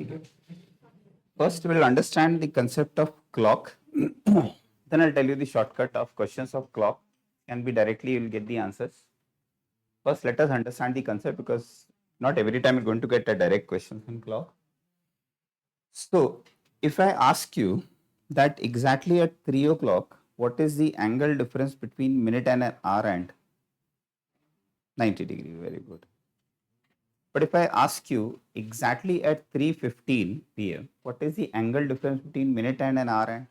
Okay. First, we'll understand the concept of clock. Then I'll tell you the shortcut of questions of clock. Can be directly, you'll get the answers. First, let us understand the concept because not every time you're going to get a direct question from clock. So, if I ask you that exactly at 3 o'clock, what is the angle difference between minute and an hour and 90 degree, very good. But if I ask you exactly at 3:15 p.m., what is the angle difference between minute and an hour and?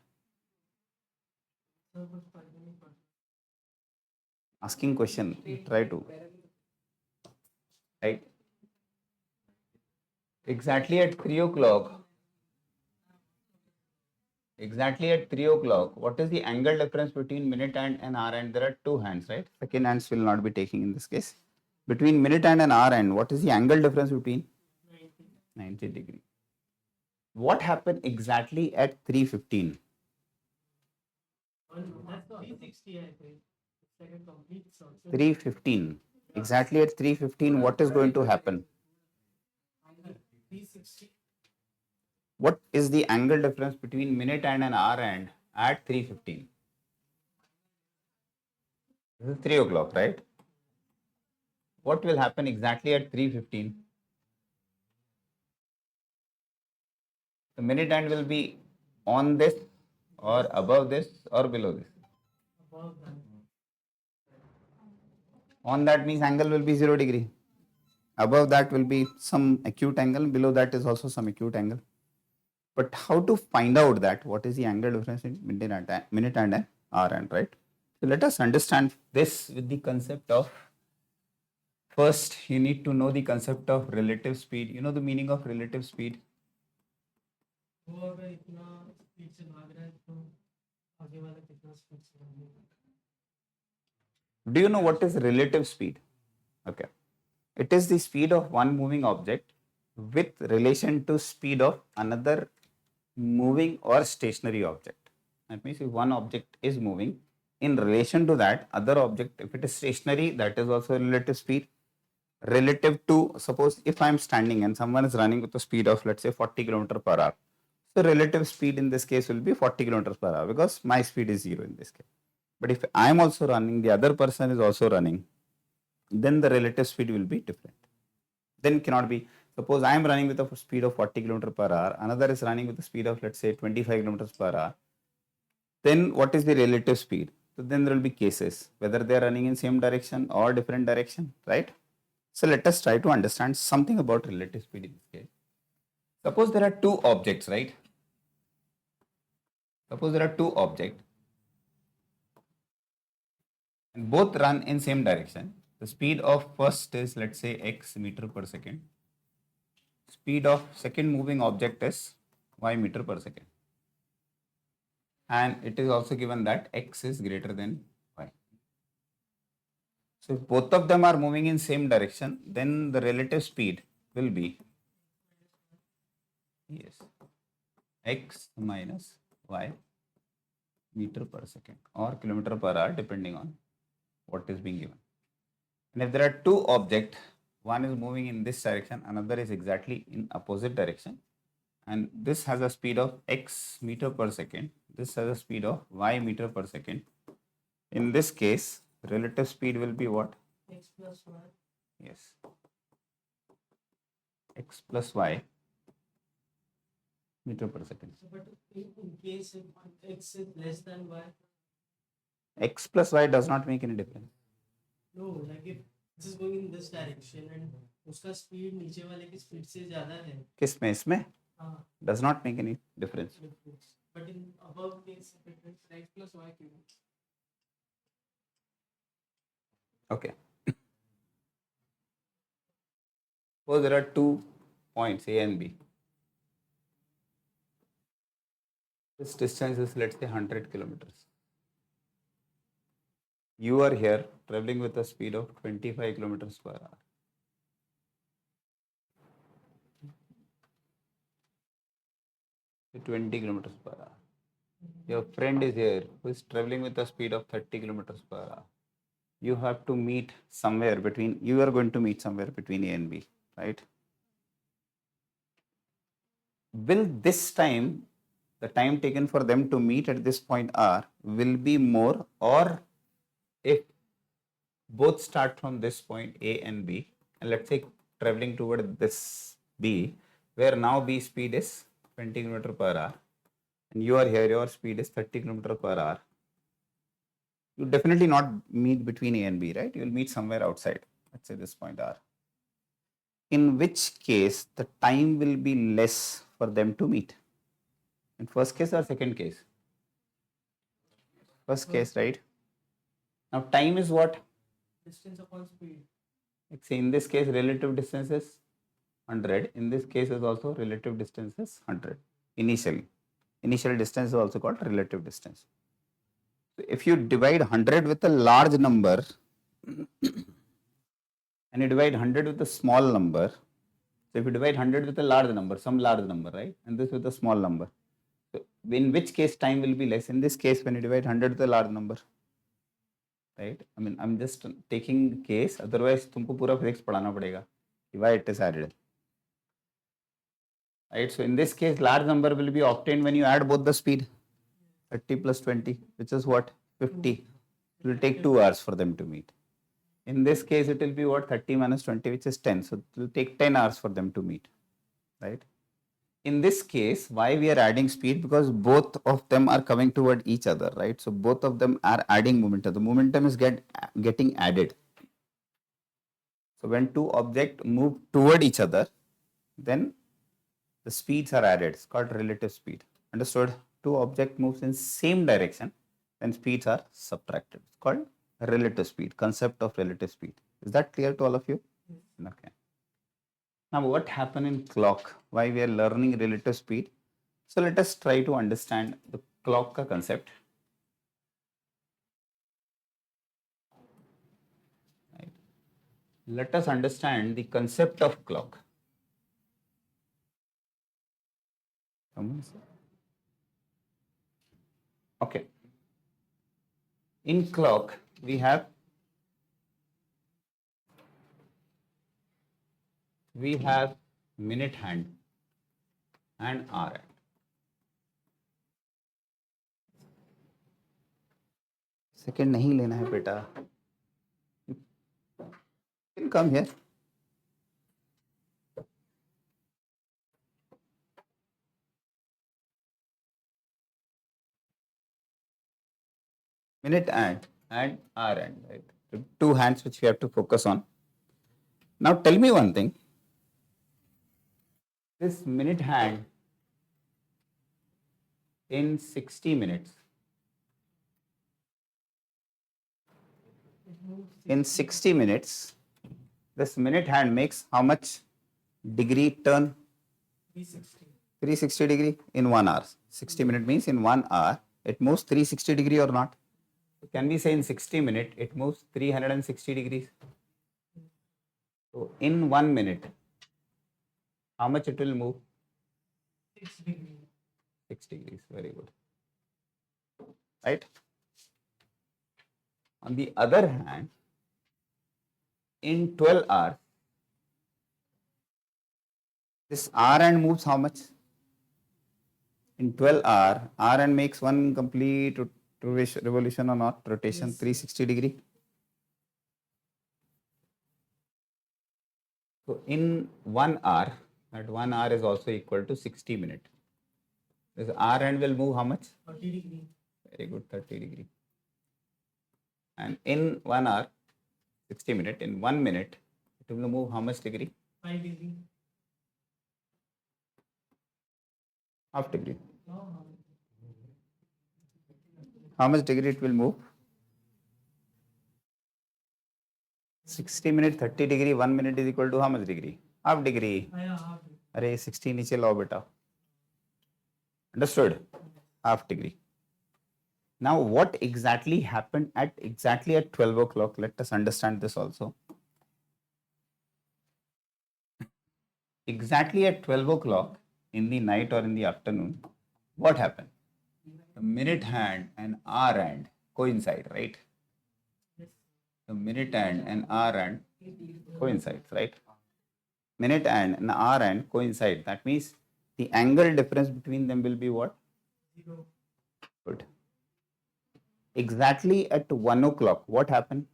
Asking question, try to. Right? Exactly at 3 o'clock. Exactly at 3 o'clock, what is the angle difference between minute and an hour? And there are two hands, right? Second hands will not be taking in this case. Between minute and an hour and what is the angle difference between? 90 degree. What happened exactly at 3:15? 3:15. Exactly at 3:15, what is going to happen? What is the angle difference between minute and an hour and at 3:15? This is 3 o'clock, right? What will happen exactly at 3:15? The minute hand will be on this or above this or below this. On that means angle will be 0 degree. Above that will be some acute angle. Below that is also some acute angle. But how to find out that? What is the angle difference in minute and an hour hand, right? So let us understand this with the concept of, first you need to know the concept of relative speed. You know the meaning of relative speed? Do you know what is relative speed? Okay. It is the speed of one moving object with relation to speed of another moving or stationary object. That means if one object is moving, in relation to that other object, if it is stationary, that is also relative speed. Relative to, suppose if I am standing and someone is running with a speed of let's say 40 km per hour. So relative speed in this case will be 40 kilometers per hour because my speed is 0 in this case. But if I am also running, the other person is also running, then the relative speed will be different. Then cannot be, suppose I am running with a speed of 40 km per hour, another is running with a speed of let's say 25 kilometers per hour. Then what is the relative speed? So then there will be cases, whether they are running in same direction or different direction, right? So let us try to understand something about relative speed in this case. Suppose there are two objects, right? Suppose there are two objects and both run in same direction. The speed of first is let's say x meter per second. Speed of second moving object is y meter per second. And it is also given that x is greater than y. So if both of them are moving in same direction, then the relative speed will be, yes, x minus y meter per second or kilometer per hour depending on what is being given. And if there are two objects, one is moving in this direction, another is exactly in opposite direction, and this has a speed of x meter per second, this has a speed of y meter per second. In this case, relative speed will be what? X plus y. Yes. X plus y meter per second. But in case if x is less than y, x plus y does not make any difference. No, like if this is going in this direction and उसका speed नीचे वाले की speed से ज़्यादा है. किस में? इसमें? हाँ. Does not make any difference. But in above case, if it is x plus y cube. Okay. Suppose there are 2 points A and B. This distance is let's say 100 kilometers. You are here traveling with a speed of 25 kilometers per hour. So 20 kilometers per hour. Your friend is here who is traveling with a speed of 30 kilometers per hour. You have to meet somewhere between, you are going to meet somewhere between A and B, right? will this time, the time taken for them to meet at this point R will be more, or if both start from this point A and B, and let's say traveling toward this B, where now B speed is 20 km per hour, and you are here, your speed is 30 km per hour. You definitely not meet between A and B, right? You will meet somewhere outside, let's say this point R. In which case, the time will be less for them to meet. In first case or second case? First case, right? Now, time is what? Distance upon speed. Like say in this case, relative distance is 100. In this case is also relative distance is 100 initially. Initial distance is also called relative distance. So if you divide 100 with a large number and you divide 100 with a small number, so if you divide 100 with a large number, some large number, right, and this with a small number, so in which case time will be less? In this case, when you divide 100 with a large number, right? I mean, I'm just taking case, otherwise तुमको पूरा physics पढ़ाना पड़ेगा why it is added. Right, so in this case, large number will be obtained when you add both the speed, 30 plus 20, which is what? 50. It will take 2 hours for them to meet. In this case, it will be what? 30 minus 20, which is 10. So it will take 10 hours for them to meet, right? In this case, why we are adding speed? Because both of them are coming toward each other, right? So both of them are adding momentum. The momentum is getting added. So when two objects move toward each other, then the speeds are added. It's called relative speed. Understood? Two objects moves in same direction, then speeds are subtracted. It's called relative speed, concept of relative speed. Is that clear to all of you? Yes. Okay. Now what happened in clock? Why we are learning relative speed? So let us try to understand the clock ka concept. Right. Let us understand the concept of clock. Okay. In clock, we have minute hand and hour hand. Second नहीं लेना है बेटा. You can come here. Minute hand and hour hand, right? The two hands which we have to focus on. Now tell me one thing. This minute hand in 60 minutes. In 60 minutes, this minute hand makes how much degree turn? 360. 360 degree in 1 hour. 60 minutes means in 1 hour, it moves 360 degree or not? Can we say in 60 minutes, it moves 360 degrees? So in 1 minute, how much it will move? 6 degrees. 6 degrees, very good. Right? On the other hand, in 12 hours, this R and moves how much? In 12 hours, R and makes one complete revolution or not? Rotation, yes. 360 degree. So in 1 hour, that 1 hour is also equal to 60 minutes. This R and will move how much? 30 degree. Very good, 30 degree. And in 1 hour, 60 minutes, in 1 minute, it will move how much degree? 5 degree. Half degree. How much degree it will move? 60 minutes, 30 degree, 1 minute is equal to how much degree? Half degree. Half. Array 60 नीचे लाओ बेटा. Understood? Half degree. Now what exactly happened at 12 o'clock? Let us understand this also. Exactly at 12 o'clock in the night or in the afternoon, what happened? The minute hand and hour hand coincide, right? The minute hand and hour hand coincides, right? Minute hand and hour hand coincide. That means The angle difference between them will be what? 0. Good. Exactly at 1 o'clock, what happened?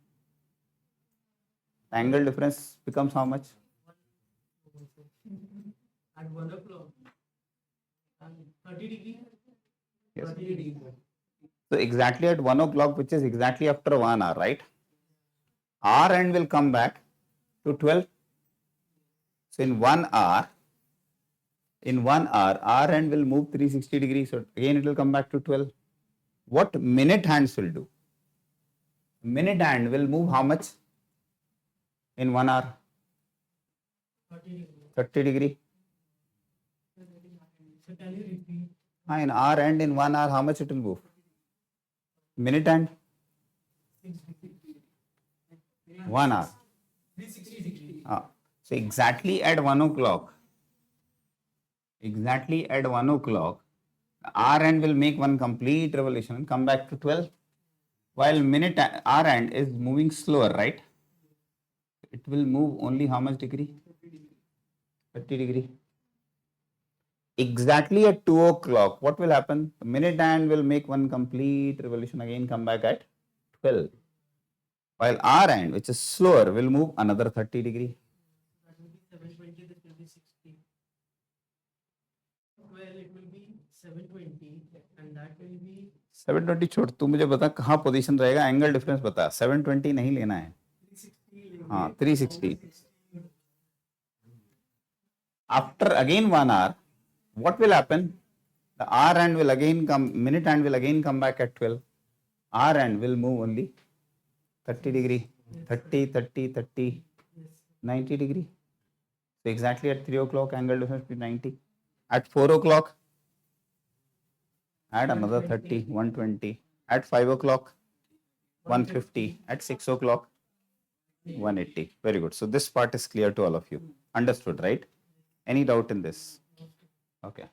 Angle difference becomes how much? At 1 o'clock. And 30 degree? Yes. 30 degree. So exactly at 1 o'clock, which is exactly after 1 hour, right? R end will come back to 12. So in 1 hour, R end will move 360 degrees. So again, it will come back to 12. What minute hands will do? Minute hand will move how much in 1 hour? 30 degree. 30 degree. So can you repeat? In R end in 1 hour, how much it will move? Minute hand? 1 hour. 360 degree. So exactly at 1 o'clock, R end will make one complete revolution and come back to 12. While minute R end is moving slower, right? It will move only how much degree? 30 degree. Exactly at 2 o'clock, what will happen? The minute hand will make one complete revolution, again come back at 12. While R end, which is slower, will move another 30 degree. That will be 720, this will be 60. Well, it will be 720 and that will be 720 छोड़, तू मुझे बता कहाँ position रहेगा, angle difference बता. 720 नहीं लेना है. 360. हाँ, 360. After again 1 hour, what will happen? The R end will again come, minute hand will again come back at 12. R end will move only 30 degree, 30, 30, 30, 90 degree. So exactly at 3 o'clock, angle difference will be 90. At 4 o'clock, add another 30, 120. At 5 o'clock, 150. At 6 o'clock, 180. Very good. So this part is clear to all of you. Understood, right? Any doubt in this? Okay.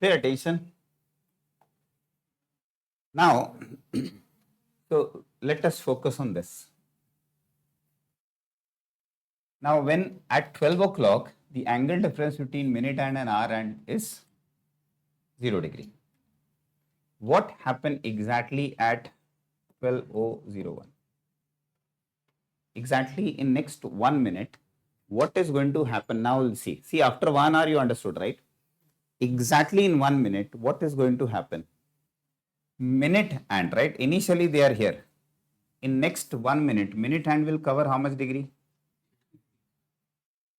Pay attention. Now, so let us focus on this. Now, when at 12 o'clock, the angle difference between minute hand and hour hand is 0 degree. What happened exactly at 12:01? Exactly in next 1 minute, what is going to happen? Now we'll see. See, after 1 hour, you understood, right? Exactly in 1 minute, what is going to happen? Minute hand, right? Initially, they are here. In next 1 minute, minute hand will cover how much degree?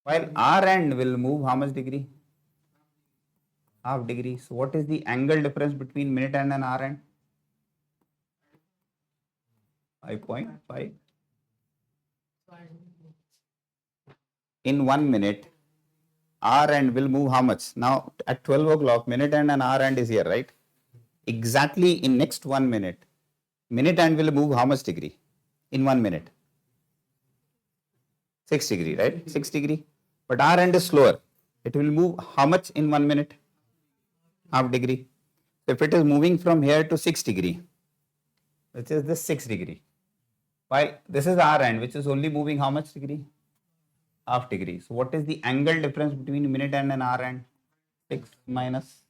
While R end will move how much degree? Half degree. So what is the angle difference between minute hand and R end? 5.5. In 1 minute, R end will move how much? Now at 12 o'clock, minute hand and R end is here, right? Exactly in next 1 minute, minute hand will move how much degree? In 1 minute? 6 degree, right? 6 degree. But R end is slower. It will move how much in 1 minute? Half degree. So if it is moving from here to 6 degree, which is this 6 degree, while this is R end, which is only moving how much degree? Half degree. So what is the angle difference between minute hand and R end? 6 minus.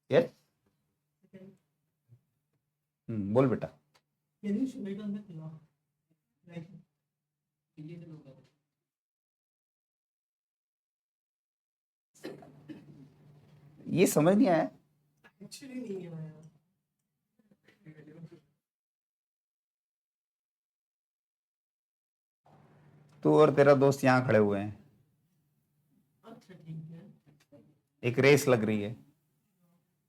Yes? बोल बेटा. Can you show it on the clock? Like, ये समझ नहीं आया. actually नहीं है यार. तू और तेरा दोस्त यहाँ खड़े हुए हैं. अच्छा ठीक है. एक रेस लग रही है.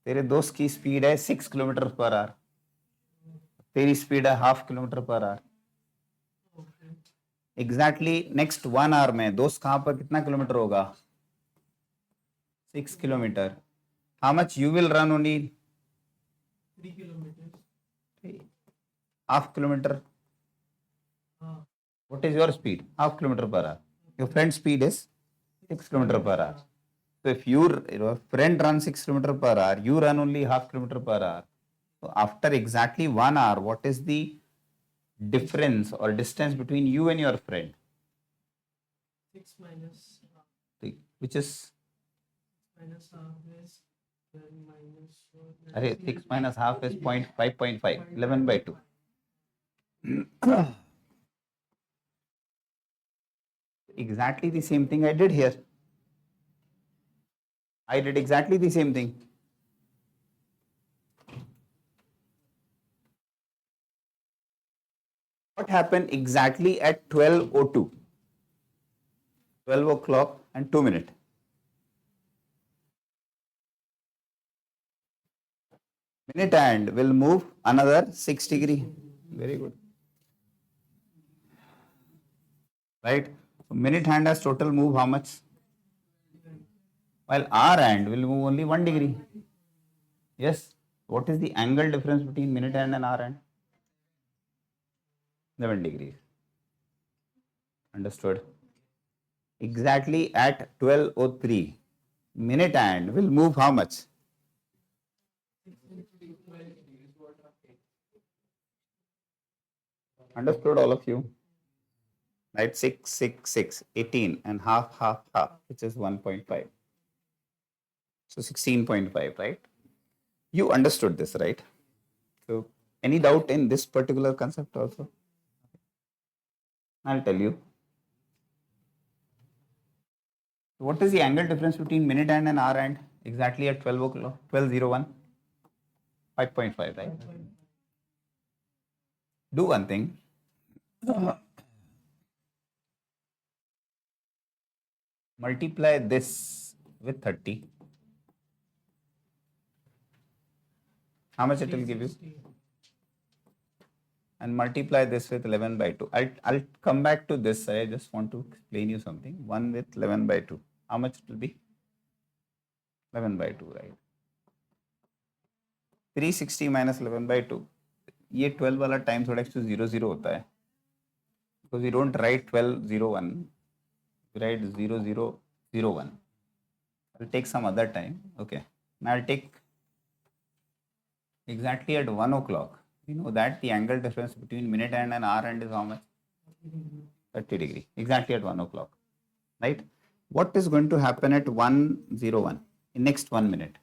तेरे दोस्त की स्पीड है 6 किलोमीटर पर आवर. तेरी स्पीड है 0.5 kilometre per hour. Exactly next 1 our में दोस्त कहाँ पर कितना किलोमीटर होगा? 6 kilometre. How much you will run only? 3 kilometers. 0.5 kilometer. What is your speed? 0.5 kilometer per hour. Your friend's speed is 6 kilometer per hour. So if your friend runs 6 kilometer per hour, you run only 0.5 kilometer per hour. So after exactly 1 hour, what is the difference or distance between you and your friend? 6 minus. Which is minus half is 12 minus 4. Array 6 minus half is 0.5, 11 by 2. Exactly the same thing I did here. I did exactly the same thing. What happened exactly at 12:02? 12 o'clock and 2 minutes. Minute hand will move another 6 degree. Very good. Right? So minute hand has total move how much? While hour hand will move only 1 degree. Yes. What is the angle difference between minute hand and hour hand? 11 degrees. Understood. Exactly at 12:03, minute hand will move how much? Understood, all of you? Right? 6, 6, 6, 18 and half, which is 1.5. So 16.5, right? You understood this, right? So any doubt in this particular concept also? I'll tell you. What is the angle difference between minute hand and hour hand exactly at 12 o'clock, 12:01? 5.5, right? Do one thing. Multiply this with 30. How much it will give you? And multiply this with 11 by 2. I'll come back to this. I just want to explain you something. 1 with 11 by 2. How much it will be? 11 by 2, right? 360 minus 11 by 2. ये 12 वाला times what to 0 0 होता है. Because we don't write 12:01. We write 00:01. I'll take some other time. Okay. Now I'll take exactly at 1 o'clock. We know that the angle difference between minute hand and hour hand is how much? 30 degree. Exactly at 1 o'clock. Right? What is going to happen at 1:01 in next 1 minute?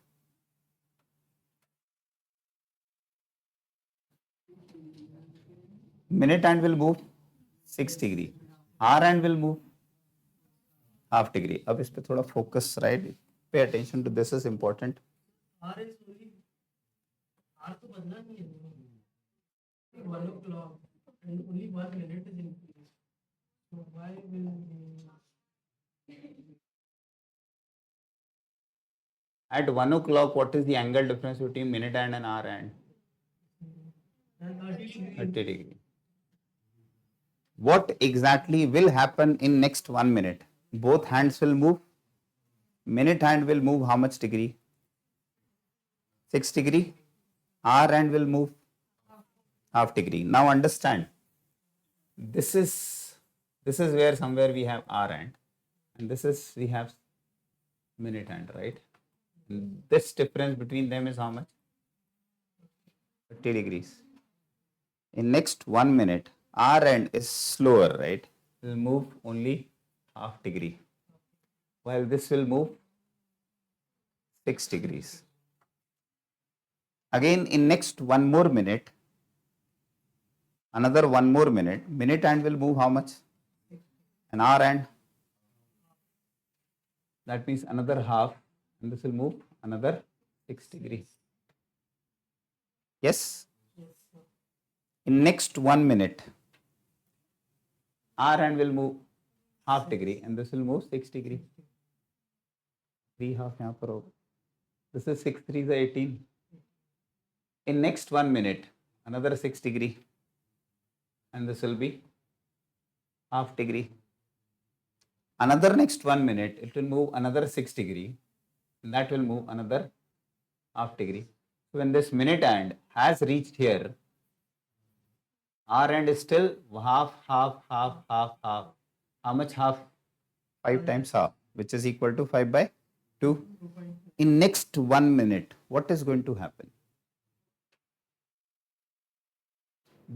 Minute hand will move 6 degree. Hour hand will move half degree. अब इस पे थोड़ा focus, right? Pay attention to this is important. R is only R तो बदला नहीं है 1 o'clock and only 1 minute is increased. So why will At 1 o'clock, what is the angle difference between minute hand and hour hand? 30 degree. What exactly will happen in next 1 minute? Both hands will move. Minute hand will move how much degree? 6 degree. Hour hand will move half degree. Now understand. This is where somewhere we have hour hand, and this is we have minute hand, right? This difference between them is how much? 30 degrees. In next 1 minute, hour end is slower, right? It will move only half degree, while this will move 6 degrees. Again, in next 1 more minute, another 1 more minute, minute hand will move how much? An hour hand. That means another half, and this will move another 6 degrees. Yes? In next 1 minute, hour hand will move half degree, and this will move 6 degree. 3 half यहाँ पर होगा. This is 6 3 is 18. In next 1 minute, another 6 degree, and this will be half degree. Another next 1 minute, it will move another 6 degree, and that will move another half degree. So when this minute hand has reached here, hour end is still half. How much half? 5 times half, which is equal to 5 by 2. In next 1 minute, what is going to happen?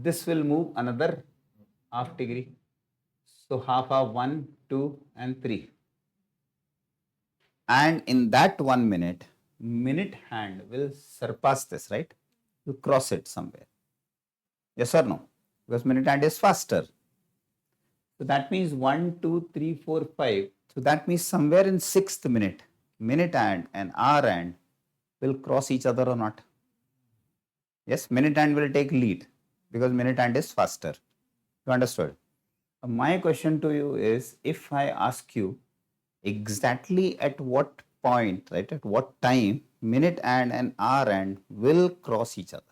This will move another half degree. So half of 1, 2 and 3. And in that 1 minute, minute hand will surpass this, right? Will cross it somewhere. Yes or no? Because minute hand is faster. So that means 1, 2, 3, 4, 5. So that means somewhere in 6th minute, minute hand and hour hand will cross each other or not? Yes, minute hand will take lead because minute hand is faster. You understood? My question to you is, if I ask you exactly at what point, right, at what time minute hand and hour hand will cross each other?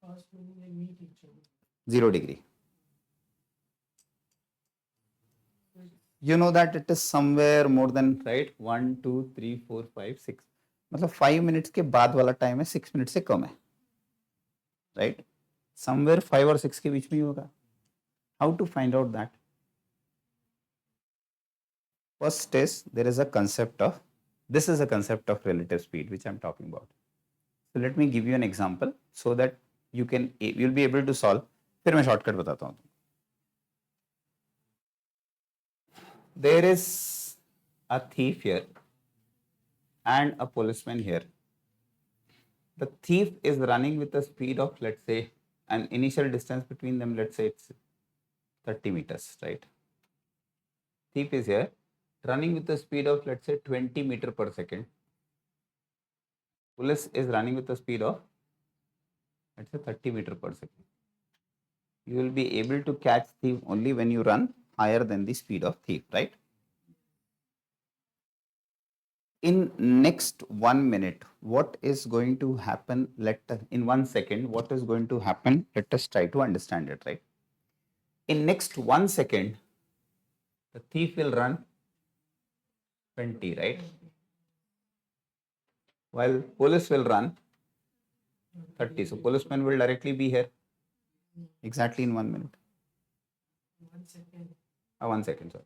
First when they meet each other. 0 degree. You know that it is somewhere more than, right, 1, 2, 3, 4, 5, 6. मतलब 5 minutes के बाद वाला time है, 6 minutes से कम है, right? Somewhere 5 और 6 के बीच में ही होगा. How to find out that? First is, there is a concept of, this is a concept of relative speed which I am talking about. So let me give you an example so that you'll be able to solve. फिर मैं shortcut बताता हूँ. There is a thief here and a policeman here. The thief is running with a speed of, let's say, an initial distance between them, let's say it's 30 meters, right? Thief is here running with a speed of, let's say, 20 meter per second. Police is running with a speed of, let's say, 30 meter per second. You will be able to catch thief only when you run higher than the speed of thief, right? In next 1 minute, what is going to happen? In 1 second, what is going to happen? Let us try to understand it, right? In next 1 second, the thief will run 20, right? While police will run 30. So policeman will directly be here exactly in 1 minute. 1 second. 1 second, sorry.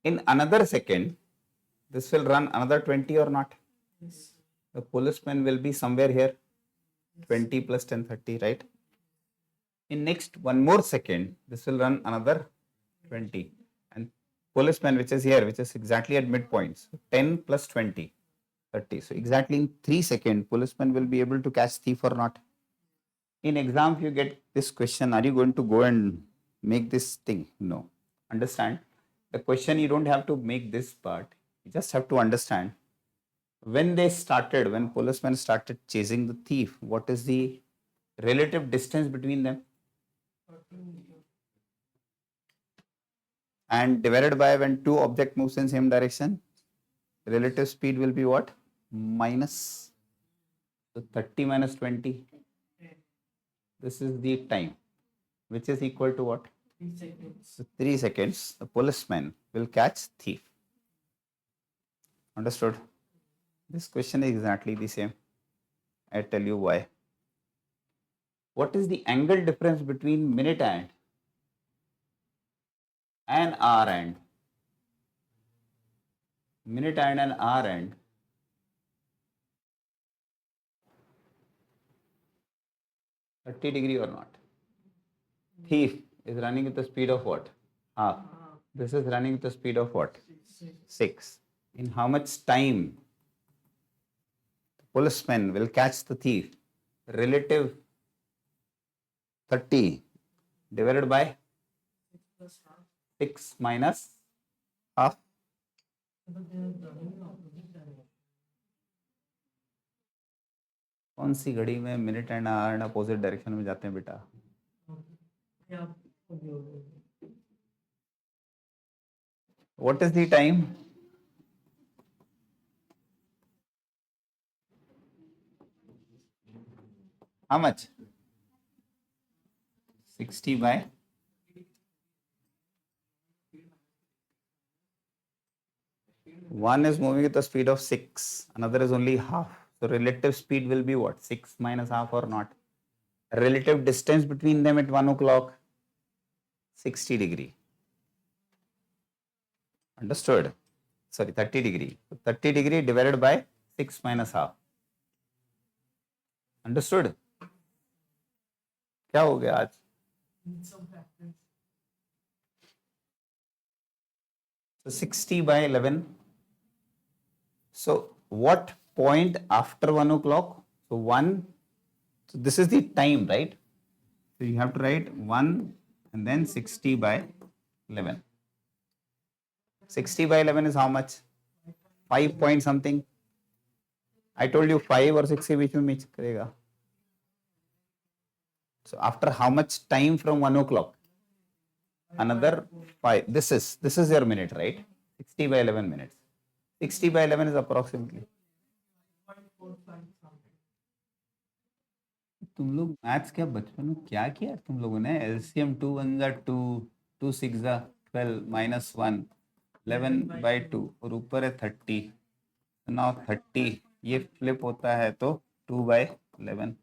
In another second, this will run another 20 or not? Yes. The policeman will be somewhere here, 20 plus 10, 30, right? In next 1 more second, this will run another 20. And policeman, which is here, which is exactly at midpoint, so 10 plus 20, 30. So exactly in 3 seconds, policeman will be able to catch thief or not? In exam, if you get this question, are you going to go and make this thing? No. Understand? The question, you don't have to make this part. You just have to understand. When policemen started chasing the thief, what is the relative distance between them? 14 meters. And divided by when two objects moves in same direction, relative speed will be what? Minus. So 30 minus 20. This is the time, which is equal to what? 3 seconds. So 3 seconds, the policeman will catch thief. Understood? This question is exactly the same. I tell you why. What is the angle difference between minute hand and hour hand? Minute hand and hour hand. $30 degree or not? Thief is running with the speed of what? Half. This is running with the speed of what? 6. In how much time the policeman will catch the thief? Relative 30 divided by 6 minus half. कौन सी घड़ी में minute and our and opposite direction में जाते हैं बेटा? What is the time? How much? 60 by 1 is moving at the speed of 6, another is only half. So relative speed will be what? 6 minus half or not? Relative distance between them at 1 o'clock, 60 degree. Understood? Sorry, 30 degree. So 30 degree divided by 6 minus half. Understood? क्या हो गया आज? So 60 by 11. So what point after 1 o'clock? So 1, so this is the time, right? So you have to write 1 and then 60 by 11. 60 by 11 is how much? 5 point something. I told you 5 और 6 के बीच में match करेगा. So after how much time from 1 o'clock? Another 5. This is your minute, right? 60 by 11 minutes. 60 by 11 is approximately. तुम लोग maths क्या बचपन में क्या किया तुम लोगों ने? एलसीएम 2 1 जा 2, 2 6 जा 12 माइनस 1 11 by 2 और ऊपर है 30. नाउ 30 ये फ्लिप होता है तो 2 by 11.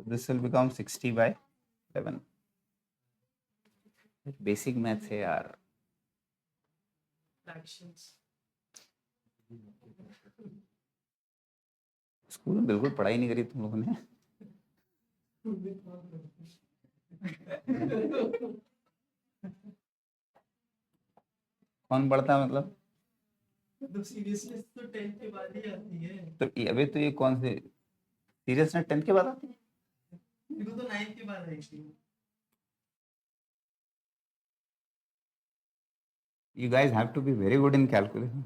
This will become 60 by 11. Basic maths है यार. स्कूल में बिल्कुल पढ़ाई नहीं करी तुम लोगों ने. कौन पढ़ता है मतलब? तो सीरियसनेस तो 10th के बाद ही आती है. तो अबे तो ये कौन से सीरियसनेस 10th के बाद आती है? मेरे को तो 9th के बाद आई थी. You guys have to be very good in calculation.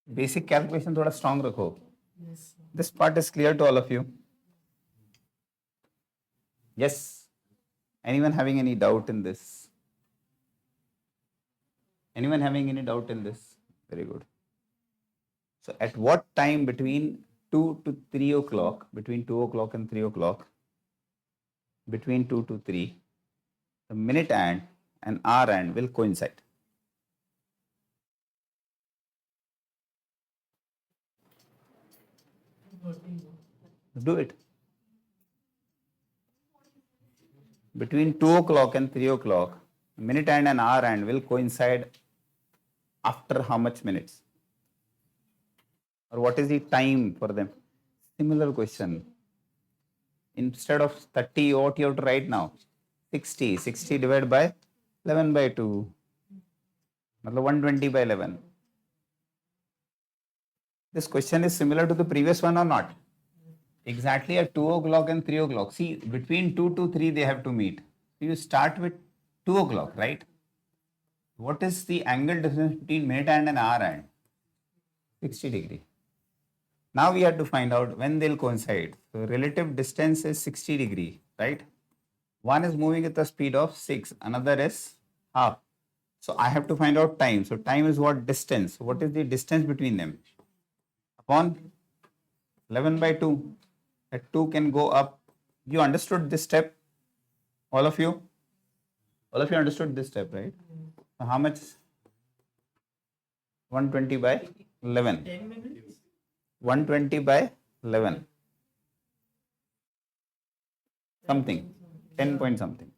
Basic calculation थोड़ा strong रखो. Yes. This part is clear to all of you. Yes. Anyone having any doubt in this? Anyone having any doubt in this? Very good. So at what time between 2 to 3 o'clock, between 2 o'clock and 3 o'clock, between 2 to 3, the minute hand and hour hand will coincide? Do it. Between 2 o'clock and 3 o'clock, minute hand and hour hand will coincide after how much minutes? Or what is the time for them? Similar question. Instead of 30, what you have to write now? 60. 60 divided by 11 by 2. मतलब 120 by 11. This question is similar to the previous one or not? Exactly at 2 o'clock and 3 o'clock. See, between 2 to 3 they have to meet. So you start with 2 o'clock, right? What is the angle difference between minute hand and hour hand? 60 degree. Now we have to find out when they'll coincide. So relative distance is 60 degree, right? One is moving at the speed of 6, another is half. So I have to find out time. So time is what? Distance. So what is the distance between them? Upon 11 by 2. That 2 can go up. You understood this step? All of you? All of you understood this step, right? So how much? 120 by 11. 10 minutes. 120 by 11. Something. 10 point something.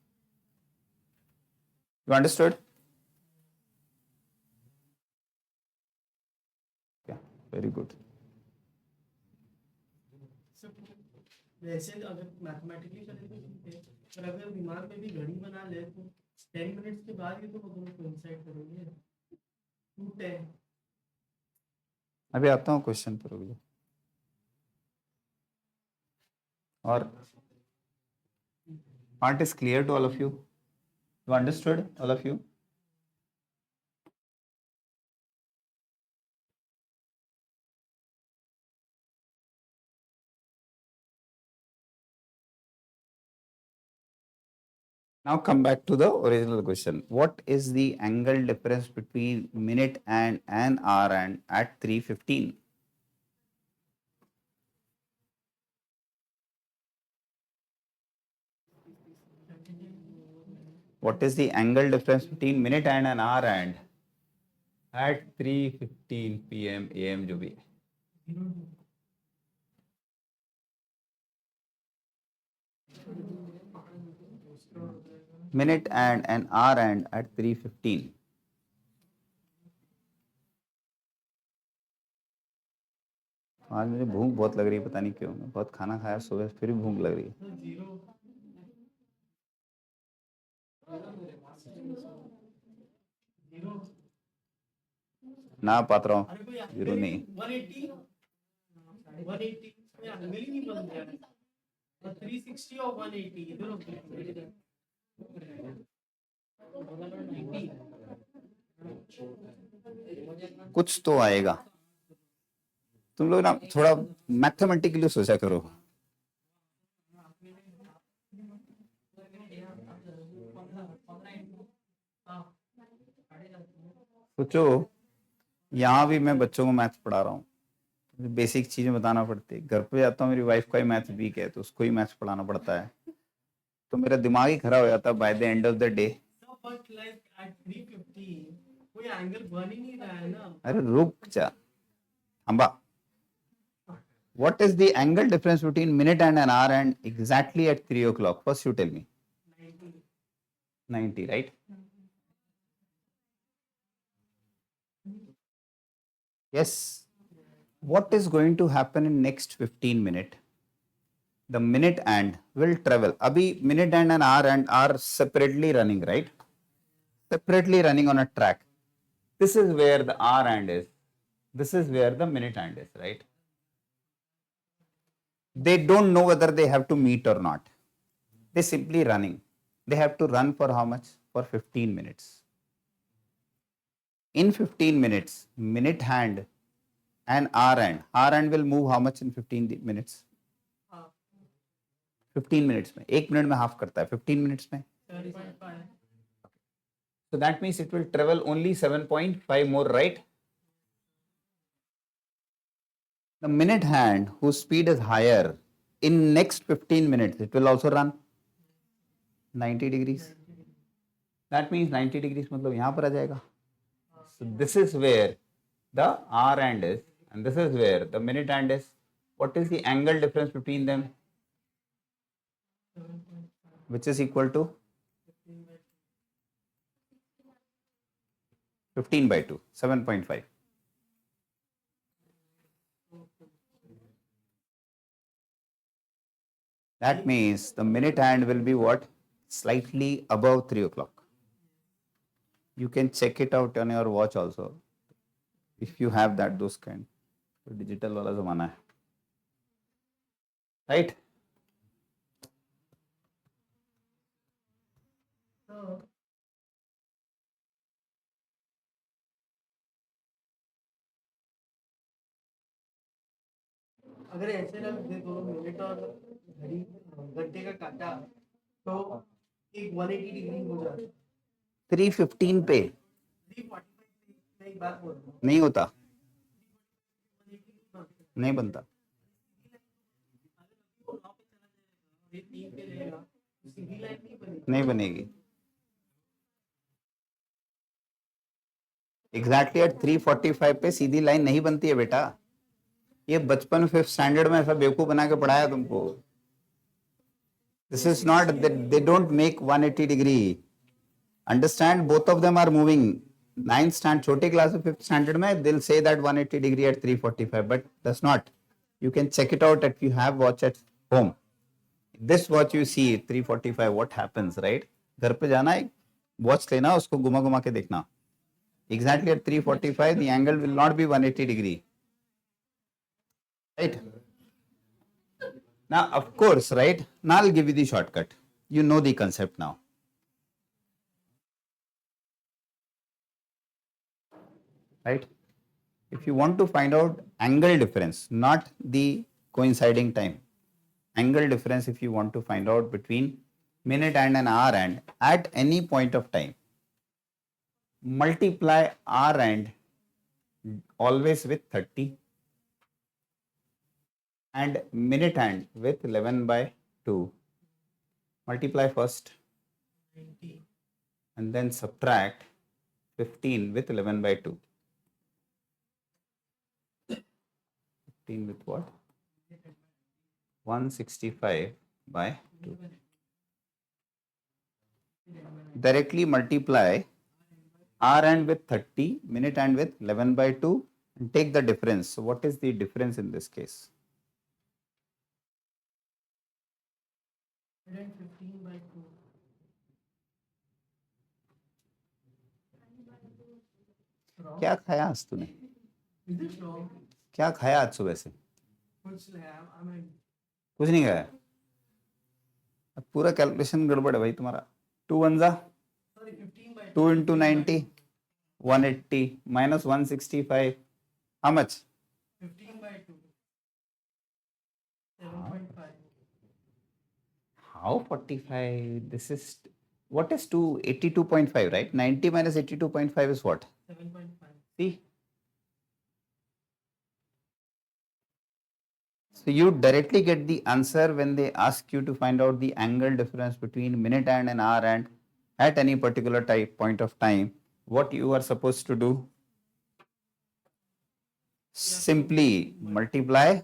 You understood? Yeah, very good. वैसे अगर mathematically करें तो ठीक है, पर अगर दिमाग में भी घड़ी बना ले तो 10 मिनट्स के बाद ही तो वो दोनों कोइंसाइड करेंगे. 2:10. अभी आता हूँ क्वेश्चन पर. रुक जाओ. और part is clear to all of you? You understood, all of you? Now come back to the original question. What is the angle difference between minute and an hour and at 3:15? What is the angle difference between minute and an hour and at 3:15 p.m. a.m. जो भी है? Minute and an hour and at 3:15. आज मुझे भूख बहुत लग रही है, पता नहीं क्यों. मैं बहुत खाना खाया सुबह, फिर भी भूख लग रही है. ना पात्र हूँ अरे कोई जीरो एंगल नहीं 180 कोई एंगल ही नहीं बन रहा है 360 और 180 इधर कुछ तो आएगा। तुम लोग ना थोड़ा मैथमेटिकली सोचा करो। सोचो, यहाँ भी मैं बच्चों को मैथ पढ़ा रहा हूँ, बेसिक चीजें बताना पड़ती है। घर पे जाता हूँ, मेरी वाइफ का ही मैथ वीक है तो उसको ही मैथ पढ़ाना पड़ता है, तो मेरा दिमाग ही खराब हो जाता है by the end of the day. But like at 350 कोई एंगल बन ही नहीं रहा है ना। अरे रुक जा Amba, what is the angle difference between minute and an hour and exactly at 3 o'clock? First you tell me. 90, right? Yes. What is going to happen in next 15 minutes? The minute hand will travel. Abhi minute hand and hour are separately running, right? Separately running on a track. This is where the hour hand is. This is where the minute hand is, right? They don't know whether they have to meet or not. They simply running. They have to run for how much? For 15 minutes. In 15 minutes, minute hand and hour hand will move how much in 15 minutes? 15 minutes में, 1 minute में half करता है, 15 minutes में. So that means it will travel only 7.5 more, right? The minute hand whose speed is higher, in next 15 minutes it will also run 90 degrees. That means 90 degrees मतलब यहाँ पर आ जाएगा. So this is where the hour hand is and this is where the minute hand is. What is the angle difference between them? Which is equal to 15 by 2, 7.5. That means the minute hand will be what? Slightly above 3 o'clock. You can check it out on your watch also. If you have that, those kind. Digital वाला ज़माना है. Right? अगर ऐसे रख दे दोनों minute और घड़ी घंटे का काटा तो एक 180 डिग्री हो जाता है. 315 पे 345 एक बात बोल रहा हूँ. नहीं होता, नहीं बनता. सीधी लाइन नहीं बनेगी. नहीं बनेगी. एग्जैक्टली एट 345 पे सीधी लाइन नहीं बनती है बेटा. ये बचपन 5th स्टैंडर्ड में ऐसा बेवकूफ बना के पढ़ाया तुमको. This is not that they don't make 180 degree. Understand, both of them are moving. 9th standard, छोटे क्लास में 5th standard में they'll say that 180 degree at 345, but does not. You can check it out if you have watch at home. This watch you see 345, what happens, right? घर पे जाना है, watch लेना, उसको घुमा घुमा के देखना. Exactly at 345, the angle will not be 180 degree. Right? Now, of course, right? Now I'll give you the shortcut. You know the concept now. Right? If you want to find out angle difference, not the coinciding time, angle difference if you want to find out between minute and an hour hand at any point of time, multiply hour hand always with 30 and minute hand with 11 by 2. Multiply first 90 and then subtract 15 with 11 by 2. 15 with what? 165 by 2. Directly multiply hour hand with 30, minute hand with 11 by 2 and take the difference. So what is the difference in this case? 115 by 2. From? क्या खाया आज तूने? Is it from? क्या खाया आज सुबह से? कुछ नहीं, I mean, कुछ नहीं खाया? अब पूरा कैलकुलेशन गड़बड़ है भाई तुम्हारा. 2 1 जा sorry, 15 by 2 into 90 180 minus 165. How much? 15 by 2. 7.5. How 45? This is what is 2 82.5, right? 90 minus 82.5 is what? 7.5. See? So you directly get the answer when they ask you to find out the angle difference between minute hand and hour hand at any particular point of time. What you are supposed to do? Simply multiply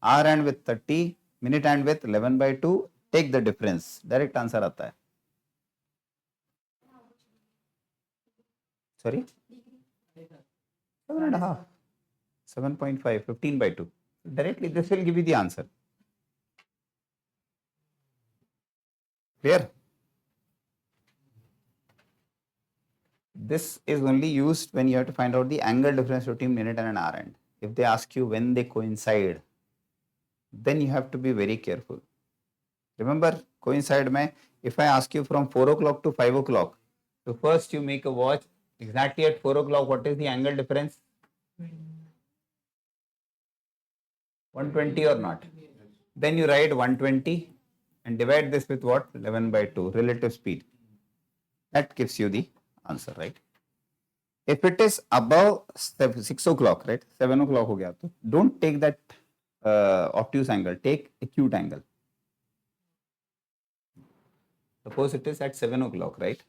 hour hand with 30, minute hand with 11 by 2, take the difference. Direct answer आता है. Sorry? 7.5. 7.5, 15 by 2. Directly this will give you the answer. Clear? This is only used when you have to find out the angle difference between minute and an hour hand. If they ask you when they coincide, then you have to be very careful. Remember, coincide mein, if I ask you from 4 o'clock to 5 o'clock, so first you make a watch exactly at 4 o'clock, what is the angle difference? 120 or not? Then you write 120 and divide this with what? 11 by 2, relative speed. That gives you the answer, right? If it is above 6 o'clock, right? 7 o'clock ho gaya, to don't take that obtuse angle, take acute angle. Suppose it is at 7 o'clock, right?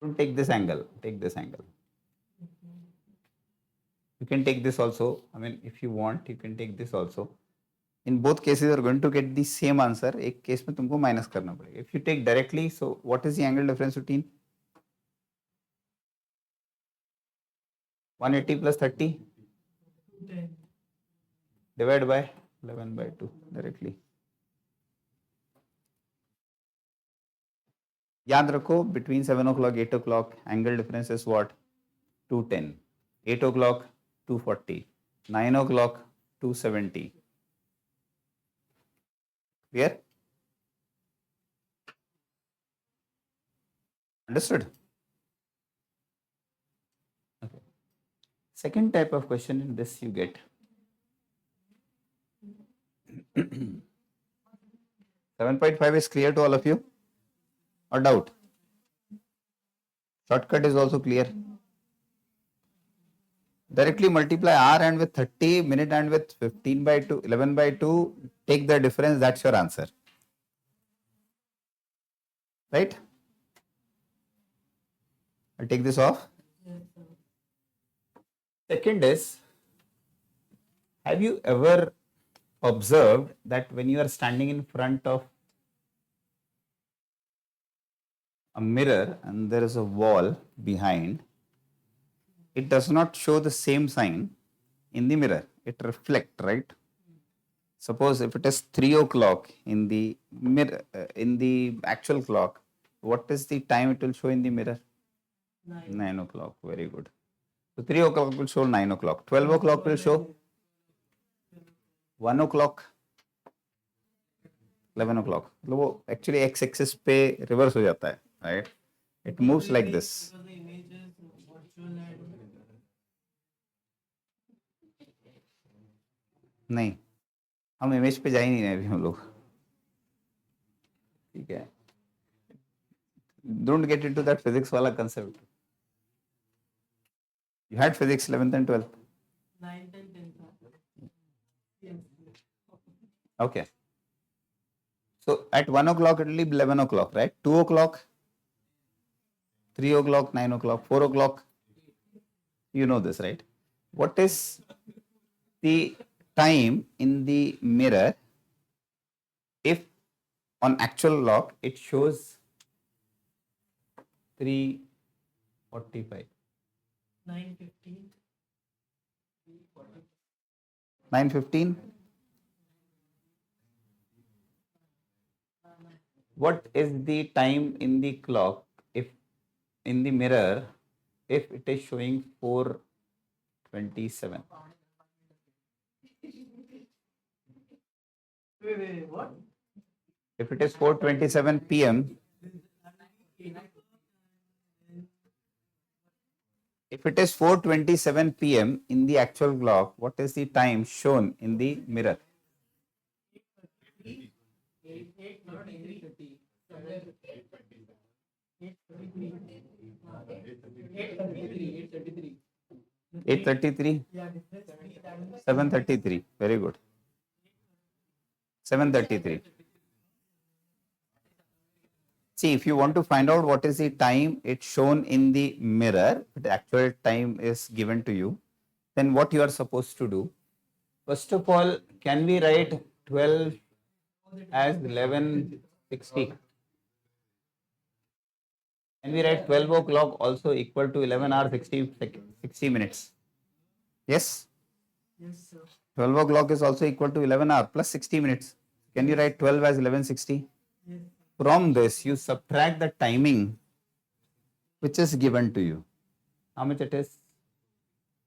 Don't take this angle, take this angle. You can take this also. I mean, if you want, you can take this also. In both cases, you are going to get the same answer. एक case में तुमको minus करना पड़ेगा. If you take directly, so what is the angle difference between 180 plus 30? 10. Divide by 11 by 2 directly. याद रखो between 7 o'clock 8 o'clock angle difference is what? 210. 8 o'clock 240. 9 o'clock 270. Clear? Understood? Okay. Second type of question in this you get 7.5 is clear to all of you or doubt? Shortcut is also clear. Directly multiply hour hand with 30, minute hand with 15 by 2, 11 by 2, take the difference, that's your answer. Right? I'll take this off. Yes, sir. Second is, have you ever observed that when you are standing in front of a mirror and there is a wall behind, it does not show the same sign in the mirror. It reflects, right? Suppose if it is 3 o'clock in the mirror, in the actual clock, what is the time it will show in the mirror? 9 o'clock. Very good. So 3 o'clock will show 9 o'clock. 12 o'clock will show 1 o'clock. 11 o'clock. मतलब वो actually x axis पे reverse हो जाता है, right? It moves like this. Because the image is virtual and नहीं, हम image पे जा ही नहीं रहे अभी हम लोग. ठीक है. Don't get into that physics वाला concept. You had physics 11th and 12th. 9th and 10th. Yes. Okay. So at 1 o'clock it will be 11 o'clock, right? 2 o'clock, 3 o'clock, 9 o'clock, 4 o'clock. You know this, right? What is the time in the mirror if on actual clock it shows 3:45? 9:15. 9:15? what is the time in the clock if in the mirror if it is showing 4:27? Wait, what? If it is 4:27 p.m., if it is 4:27 p.m. in the actual clock, what is the time shown in the mirror? 8:33. 7:33. Very good. 7:33. See, if you want to find out what is the time it's shown in the mirror, the actual time is given to you, then what you are supposed to do? First of all, can we write 12 as 11:60? Can we write 12 o'clock also equal to 11 hours 60 minutes? Yes? Yes, sir. 12 o'clock is also equal to 11 hours plus 60 minutes. Can you write 12 as 11:60? Yes. From this, you subtract the timing which is given to you. How much it is?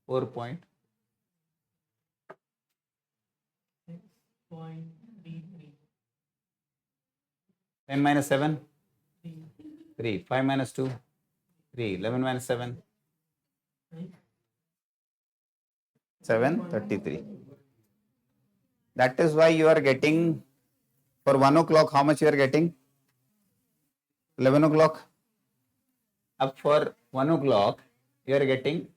4.33. 10 minus 7? 3. 5 minus 2? 3. 11 minus 7? 7:33. That is why you are getting, for 1 o'clock, how much you are getting? 11 o'clock. Up for 1 o'clock, you are getting,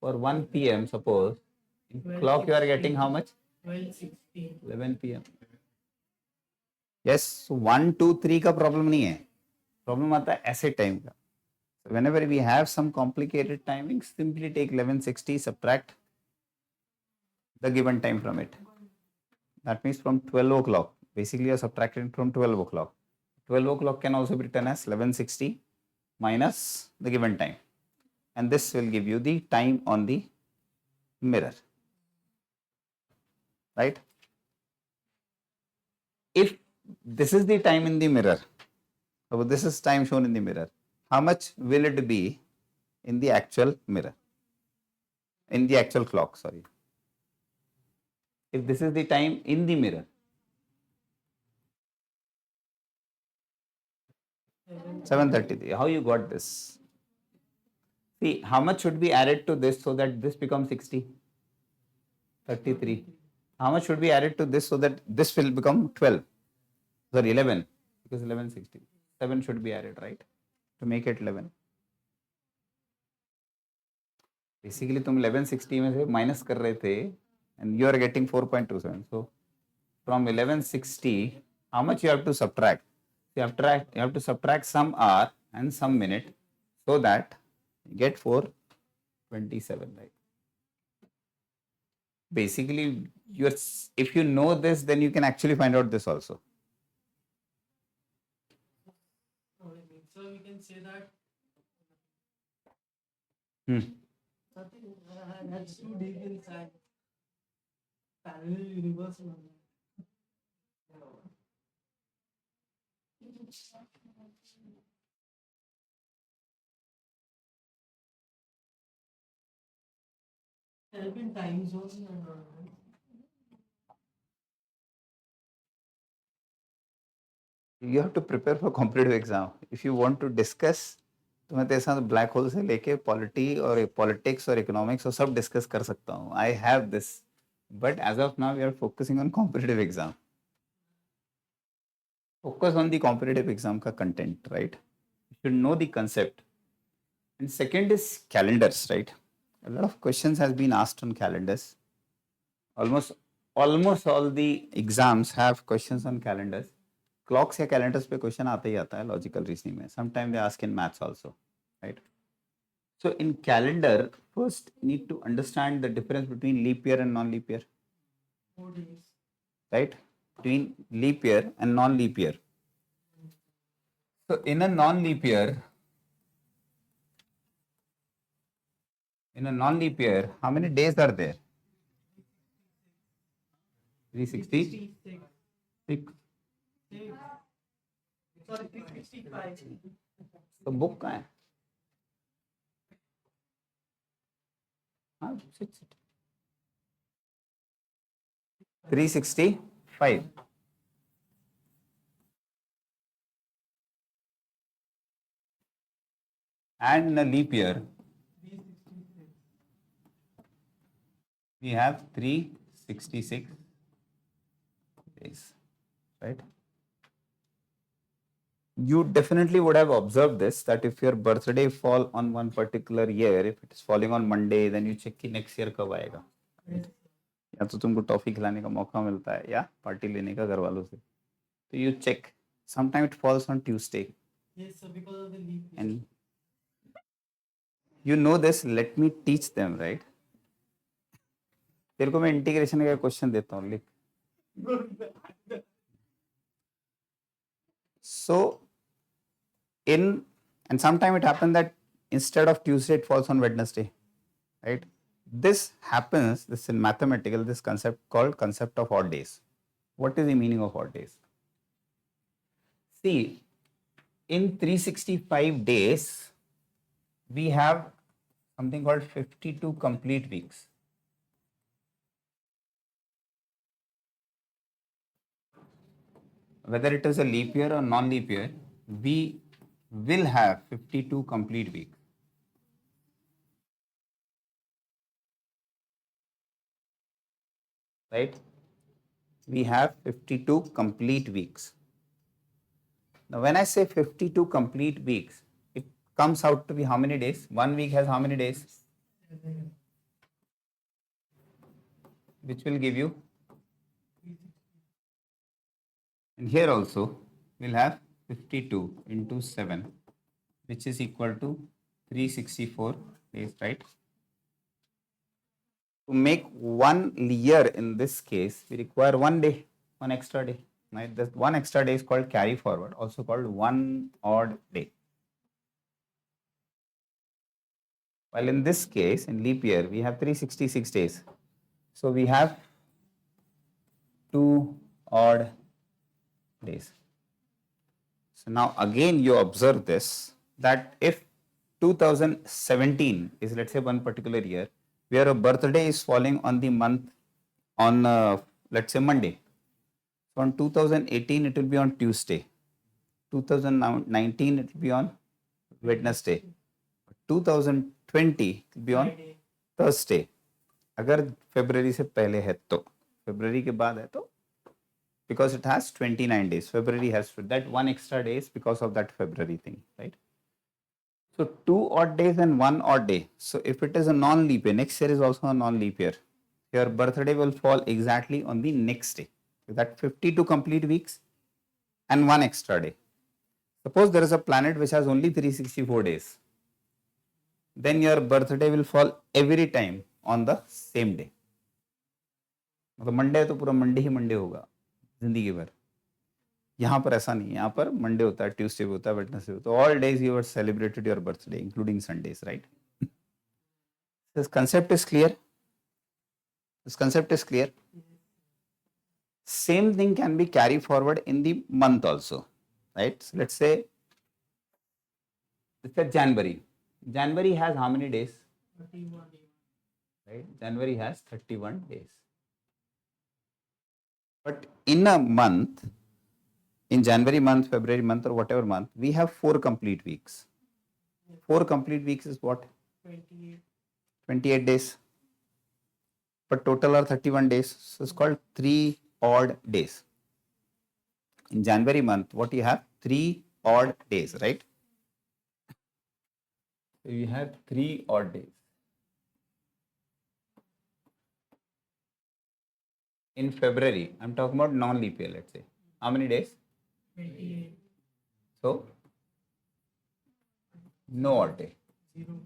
for 1 p.m. suppose, in clock you are getting how much? 12:60. 11 p.m. Yes, so 1, 2, 3 का problem नहीं है. Problem आता है ऐसे time का. So whenever we have some complicated timing, simply take 11:60, subtract the given time from it. That means from 12 o'clock. Basically, you are subtracting from 12 o'clock. 12 o'clock can also be written as 11:60 minus the given time. And this will give you the time on the mirror. Right? If this is the time in the mirror, so this is time shown in the mirror, how much will it be in the actual mirror? In the actual clock, sorry. If this is the time in the mirror, 7:33. How you got this? See, how much should be added to this so that this becomes 60? 33. How much should be added to this so that this will become 12? Sorry, 11. Because 11:60. 7 should be added, right? To make it 11. Basically, तुम 11:60 में से minus कर रहे थे and you are getting 4.27. So, from 11:60, how much you have to subtract? You have to subtract some hour and some minute so that you get 4:27, right? Basically, if you know this, then you can actually find out this also. So we can say that Hmm. nothing. That's too deep inside. Parallel universe. Help in time zones. You have to prepare for competitive exam. If you want to discuss, तो मैं तेरे साथ black hole से लेके polity और politics और economics और सब डिस्कस कर सकता हूँ. I have this, but as of now we are focusing on competitive exam. Focus on the competitive exam ka content, right? You should know the concept. And second is calendars, right? A lot of questions has been asked on calendars. Almost all the exams have questions on calendars. Clocks या calendars पे question आता ही आता है logical reasoning में. Sometimes they ask in maths also, right? So in calendar, first need to understand the difference between leap year and non-leap year, 4 days. right? Between leap year and non-leap year. So in a non-leap year, how many days are there? 366. 66. Sorry 365 तो book कहाँ है? हाँ, 365 and in a leap year 366 we have 366 days, right? You definitely would have observed this, that if your birthday fall on one particular year, if it is falling on Monday, then you check कि next year कब आएगा, right? या तो तुमको toffee खिलाने का मौका मिलता है या पार्टी लेने का घर वालों से, तो you check. Sometimes it falls on Tuesday. yes sir because of the leap year. And you know this, let me teach them, right? तेरे को मैं इंटीग्रेशन का क्वेश्चन देता हूँ, लिख. So and sometimes it happens that instead of Tuesday it falls on Wednesday, right? This happens, this in mathematical, this concept called concept of odd days. What is the meaning of odd days? See, in 365 days, we have something called 52 complete weeks. Whether it is a leap year or non-leap year, we will have 52 complete weeks. Right? We have 52 complete weeks. Now, when I say 52 complete weeks, it comes out to be how many days? One week has how many days? Which will give you. And here also, we'll have 52 into 7, which is equal to 364 days, right? To make 1 year in this case, we require 1 day, 1 extra day. Right? This 1 extra day is called carry forward, also called 1 odd day. While in this case, in leap year, we have 366 days. So we have 2 odd days. So now again you observe this, that if 2017 is, let's say, one particular year where a birthday is falling on the month on let's say Monday. So on 2018 it will be on Tuesday. 2019 it will be on Wednesday. 2020 it will be on Thursday. अगर February से पहले है तो, February के बाद है तो, because it has 29 days. February has that 1 extra days because of that February thing, right? So 2 odd days and 1 odd day. So if it is a non-leap year, next year is also a non-leap year. Your birthday will fall exactly on the next day. That 52 complete weeks and 1 extra day. Suppose there is a planet which has only 364 days. Then your birthday will fall every time on the same day. मतलब Monday है तो पूरा Monday ही Monday होगा जिंदगी भर. यहाँ पर ऐसा नहीं है, यहाँ पर मंडे होता है, ट्यूसडे भी होता है, वेडनेसडे होता है. All days you are celebrated your birthday including Sundays, right? This concept is clear. This concept is clear. Same thing can be carried forward in the month also, right? So let's say January. January has how many days? 31 days. Right? January has 31 days. But in a month, in January month, February month, or whatever month, we have 4 complete weeks. 4 complete weeks is what? 28. 28 days. But total are 31 days. So it's called 3 odd days. In January month, what you have? 3 odd days, right? So you have 3 odd days. In February, I'm talking about non-leap year, let's say. How many days? 28. So, no odd day. 0.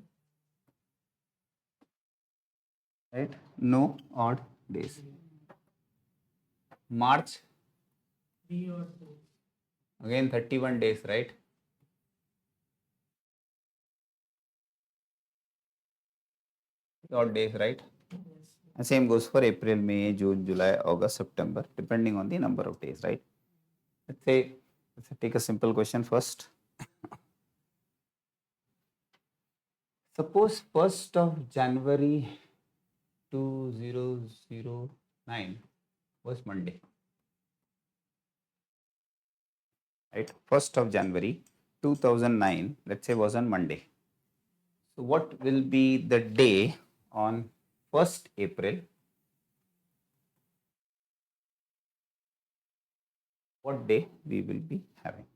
Right? No odd days. March, 3 or 4. again 31 days, right? Odd days, right? Yes. And same goes for April, May, June, July, August, September, depending on the number of days, right? Let's say Let's take a simple question first. Suppose 1st of January 2009 was Monday. Right? 1st of January 2009, let's say, was on Monday. So what will be the day on 1st April? What day we will be having?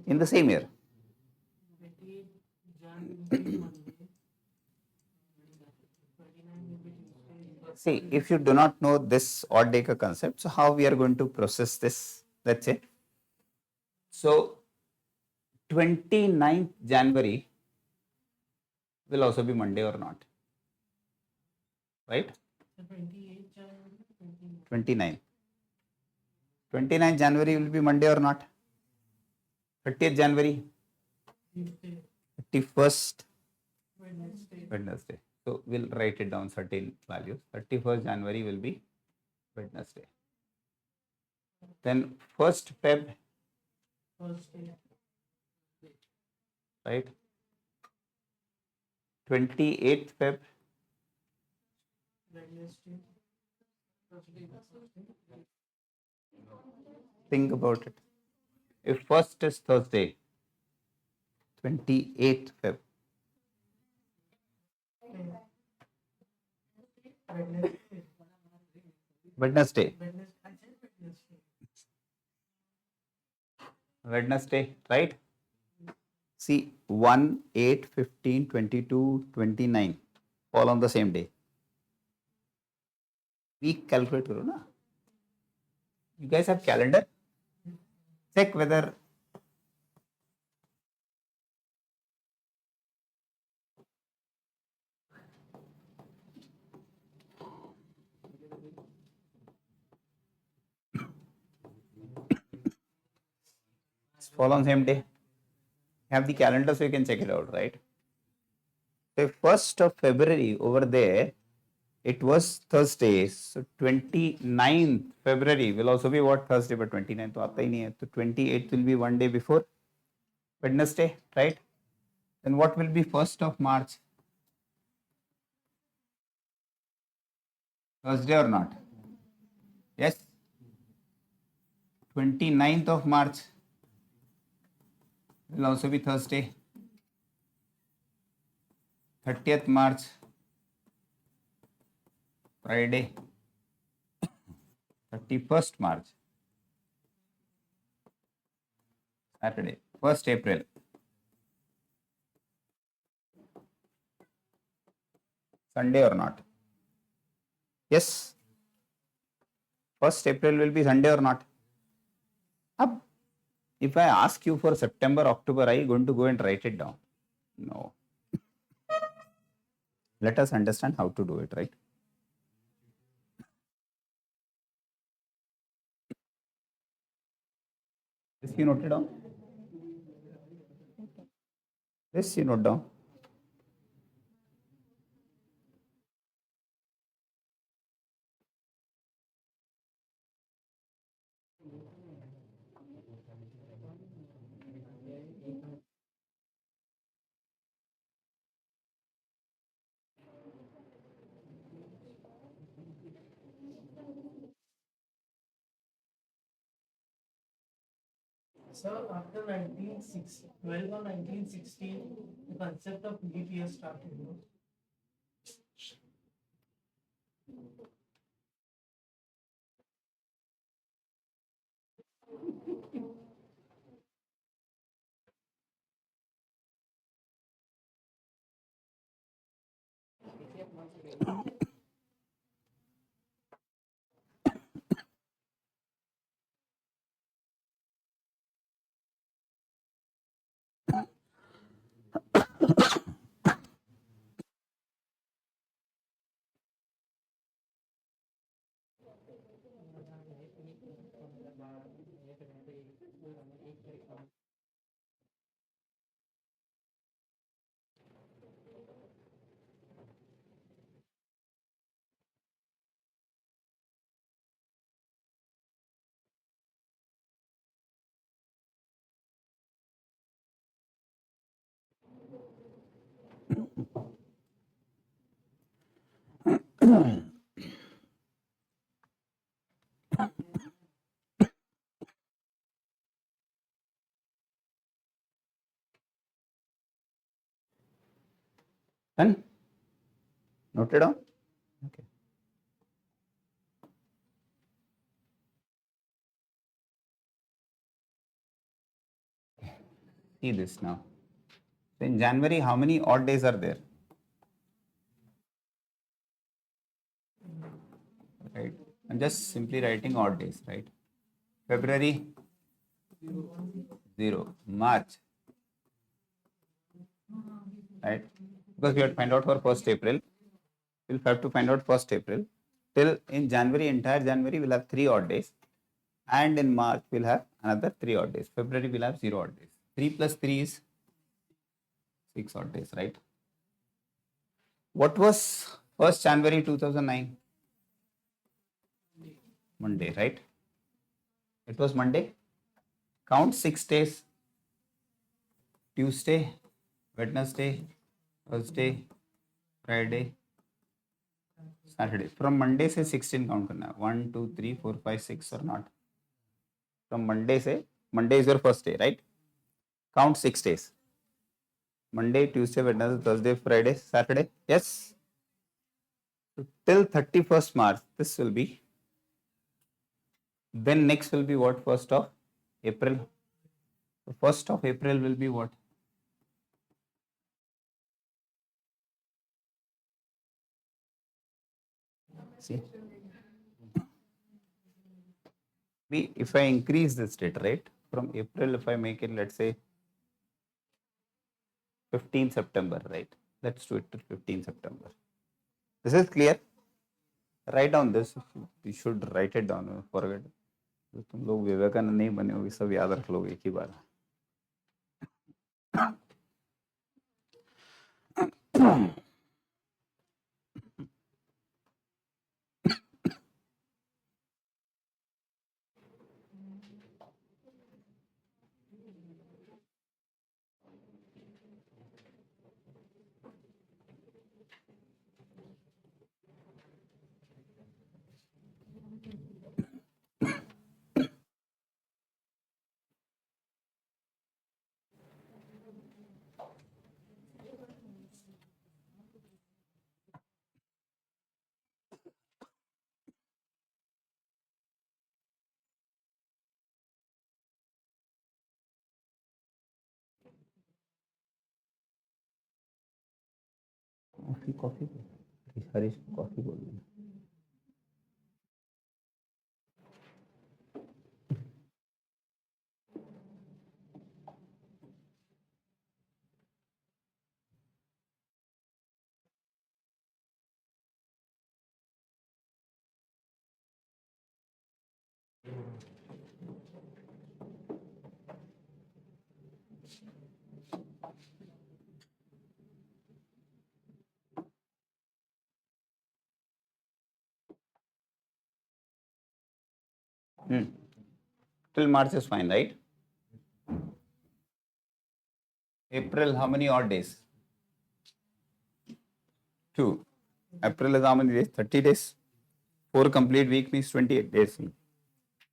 In the same year. 28 Jan will be Monday. 29 will be Tuesday. See, if you do not know this odd day concept, so how we are going to process this? Let's say, so 29th January will also be Monday or not? Right? So 28 Jan will be 29. 29. 29th January will be Monday or not? 30th January? Tuesday. 31st? Wednesday. Wednesday. So we'll write it down certain values. 31st January will be Wednesday. Then 1st Feb, Thursday. right? 28th Feb, Wednesday. Thursday. think about it. If first is Thursday, 28th Feb, Wednesday. Wednesday, Wednesday. I said Wednesday. Wednesday, right? See, 1, 8, 15, 22, 29, all on the same day. Week calculate करो ना. You guys have calendar? Check whether fall on same day. You have the calendar so you can check it out, right? So 1st of February over there, it was Thursday. So 29th February will also be what? Thursday, but 29th तो आता ही नहीं है. So 28th will be one day before Wednesday, right? Then what will be 1st of March? Thursday or not? Yes. 29th of March will also be Thursday. 30th March, Friday. 31st March, Saturday. 1st April, Sunday or not? Yes. 1st April will be Sunday or not? Ab, if I ask you for September, October, are you going to go and write it down? No. Let us understand how to do it, right? This you note it down. This you note down. So after 1960, 12 or 1916, the concept of IBPS started. You know? Done? Noted down? Okay. See this now. So in January, how many odd days are there? Right. I'm just simply writing odd days, right? February, 0. March, right? Because we have to find out for 1st April. We'll have to find out 1st April. Till in January, entire January, we'll have 3 odd days. And in March, we'll have another 3 odd days. February, we'll have 0 odd days. 3 plus 3 is 6 odd days, right? What was 1st January 2009? Monday, right? It was Monday. Count 6 days. Tuesday, Wednesday, Thursday, Friday, Saturday. From Monday से 16 count करना है. 1, 2, 3, 4, 5, 6 or not. From Monday से, Monday is your first day, right? Count 6 days. Monday, Tuesday, Wednesday, Thursday, Friday, Saturday. Yes. So till 31st March, this will be. Then next will be what? 1st of April. So 1st of April will be what? See, if I increase this date, right, from April, if I make it, let's say 15 September, right? Let's do it till 15 September. This is clear. Write down this. You should write it down. Forget. तुम लोग विवेकानंद नहीं बने होगे, सब याद रख लोगे एक ही बार. कॉफी हरीश कॉफी बोल रहे हैं. Till March is fine, right? April, how many odd days? 2. April is how many days? 30 days. 4 complete week means 28 days.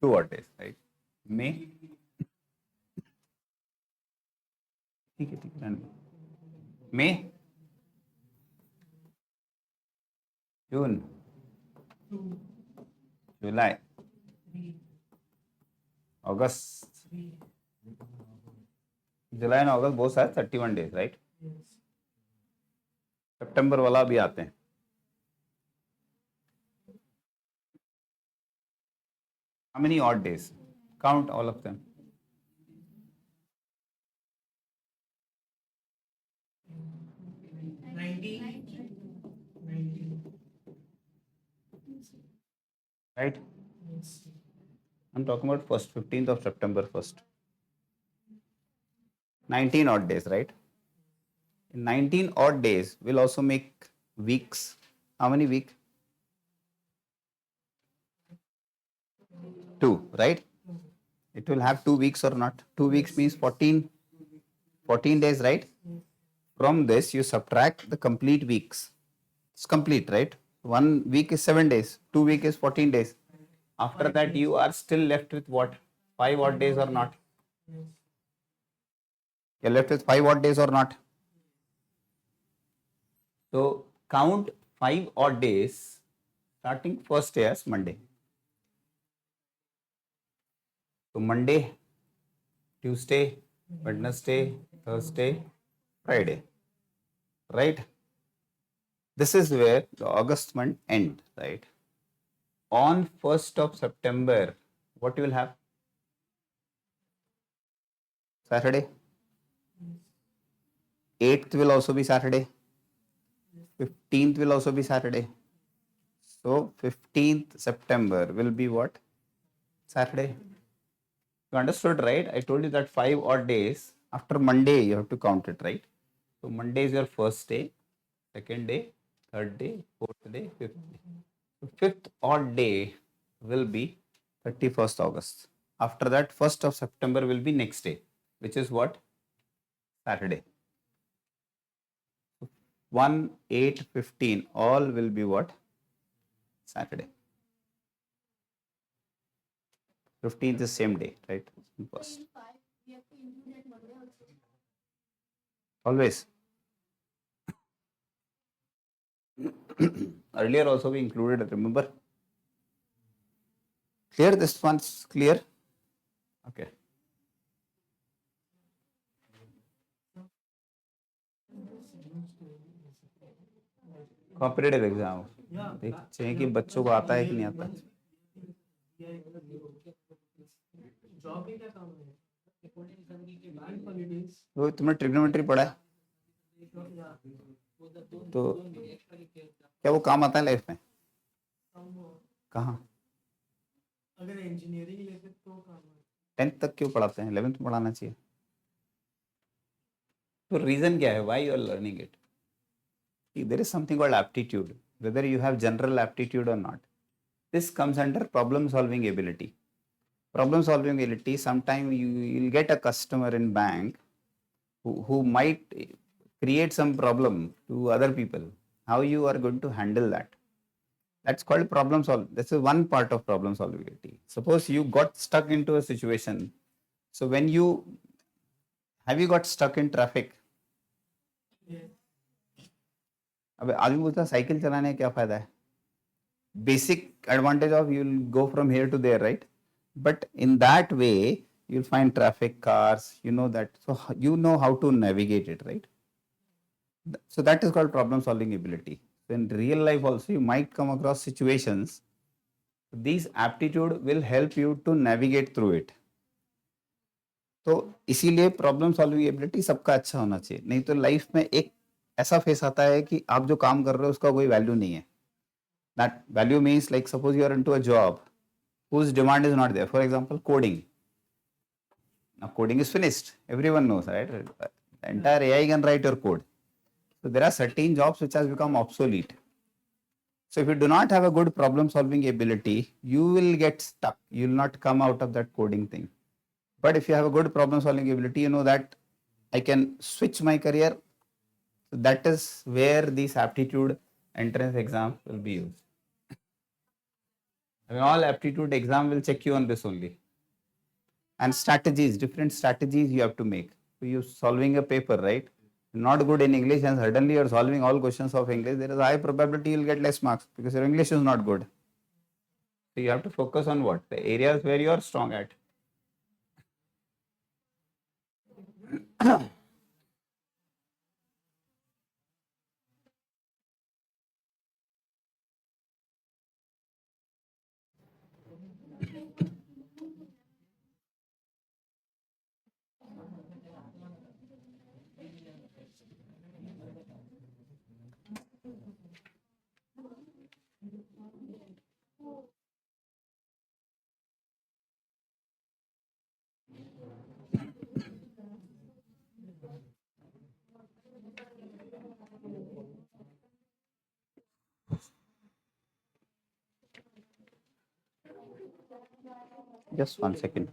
2 odd days, right? May. ठीक है, ठीक है. May, June, July, August. July and August both are 31 days, right? September वाला भी आते हैं. How many odd days? Count all of them. 19. Right? I'm talking about 15th of September first. 19 odd days, right? In 19 odd days, we'll also make weeks. How many weeks? 2, right? It will have 2 weeks or not? 2 weeks means 14 days, right? From this, you subtract the complete weeks. It's complete, right? 1 week is 7 days, 2 week is 14 days. After that, you are still left with what? 5 odd days or not? Yes. You're left with 5 odd days or not? So count 5 odd days starting first day as Monday. So Monday, Tuesday, Wednesday, Thursday, Friday. Right? This is where the August month ends, right? On 1st of September, what you will have? Saturday. 8th will also be Saturday. 15th will also be Saturday. So 15th September will be what? Saturday. You understood, right? I told you that 5 odd days. After Monday, you have to count it, right? So Monday is your first day, second day, third day, fourth day, fifth day. So fifth odd day will be 31st August. After that, 1st of September will be next day, which is what? Saturday. 1, 8, 15, all will be what? Saturday. 15th is same day, right? First. Always. Earlier also we included, remember? Clear? This one's clear? Okay. Competitive exam देख चाहिए कि बच्चों को आता है कि नहीं आता जॉब में क्या काम है? वो तुमने ट्रिग्नोमेट्री पढ़ा है तो क्या वो काम आता है लाइफ में कहाँ अगर इंजीनियरिंग लेते तो काम है 10th तक क्यों पढ़ाते हैं 11th में पढ़ाना चाहिए तो रीजन क्या है why you are learning it there is something called aptitude whether you have general aptitude or not this comes under problem solving ability sometimes you will get a customer in bank who might create some problem to other people how you are going to handle that that's called problem solving this is one part of problem solvability suppose you got stuck into a situation so when you have you got stuck in traffic अब आदमी बोलता है cycle चलाने का क्या फायदा है basic advantage of you will go from here to there right but in that way you will find traffic cars you know that so you know how to navigate it right so that is called problem solving ability so in real life also you might come across situations these aptitude will help you to navigate through it तो इसीलिए problem solving ability सबका अच्छा होना चाहिए नहीं तो life में एक ऐसा फेस आता है कि आप जो काम कर रहे हो उसका कोई वैल्यू नहीं है that value means like suppose you are into a job whose demand is not there for example coding now coding is finished everyone knows right the entire AI can write your code so there are certain jobs which has become obsolete so if you do not have a good problem solving ability you will get stuck you will not come out of that coding thing but if you have a good problem solving ability you know that I can switch my career so that is where this aptitude entrance exam will be used I mean, all aptitude exam will check you on this only and strategies different strategies you have to make so you solving a paper right not good in English and suddenly you're solving all questions of English there is a high probability you'll get less marks because your English is not good so you have to focus on what the areas where you are strong at just 1 second